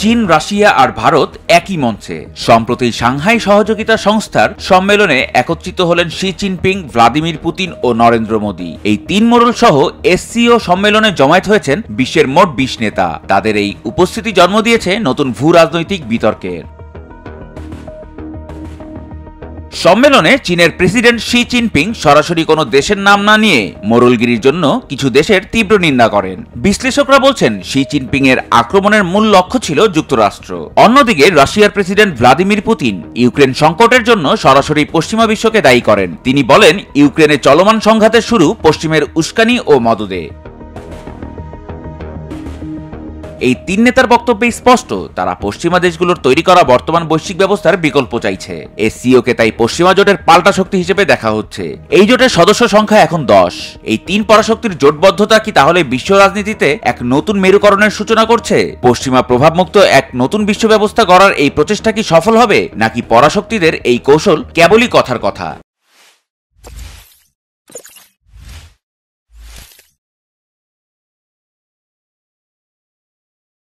চীন, রাশিয়া আর ভারত একই মঞ্চে। সম্প্রতি সাংহাই সহযোগিতা সংস্থার সম্মেলনে একত্রিত হলেন শি জিনপিং, ভ্লাদিমির পুতিন ও নরেন্দ্র মোদী। এই তিন মোড়ল সহ এসসিও সম্মেলনে জমায়েত হয়েছেন বিশ্বের মোট ২০ নেতা। তাদের এই উপস্থিতি জন্ম দিয়েছে নতুন ভূ রাজনৈতিক বিতর্কের। সম্মেলনে চীনের প্রেসিডেন্ট শি জিনপিং সরাসরি কোনো দেশের নাম না নিয়ে মোড়লগিরির জন্য কিছু দেশের তীব্র নিন্দা করেন। বিশ্লেষকরা বলছেন শি জিনপিং এর আক্রমণের মূল লক্ষ্য ছিল যুক্তরাষ্ট্র। অন্যদিকে রাশিয়ার প্রেসিডেন্ট ভ্লাদিমির পুতিন ইউক্রেন সংকটের জন্য সরাসরি পশ্চিমা বিশ্বকে দায়ী করেন। তিনি বলেন, ইউক্রেনে চলমান সংঘাতের শুরু পশ্চিমের উস্কানি ও মদদে। এই তিন নেতার বক্তব্যে স্পষ্ট, তারা পশ্চিমা দেশগুলোর তৈরি করা বর্তমান বৈশ্বিক ব্যবস্থার বিকল্প চাইছে। এসসিওকে তাই পশ্চিমা জোটের পাল্টা শক্তি হিসেবে দেখা হচ্ছে। এই জোটের সদস্য সংখ্যা এখন 10। এই তিন পরাশক্তির জোটবদ্ধতা কি তাহলে বিশ্ব রাজনীতিতে এক নতুন মেরুকরণের সূচনা করছে? পশ্চিমা প্রভাবমুক্ত এক নতুন বিশ্ব ব্যবস্থা গড়ার এই প্রচেষ্টা কি সফল হবে, নাকি পরাশক্তিদের এই কৌশল কেবলই কথার কথা?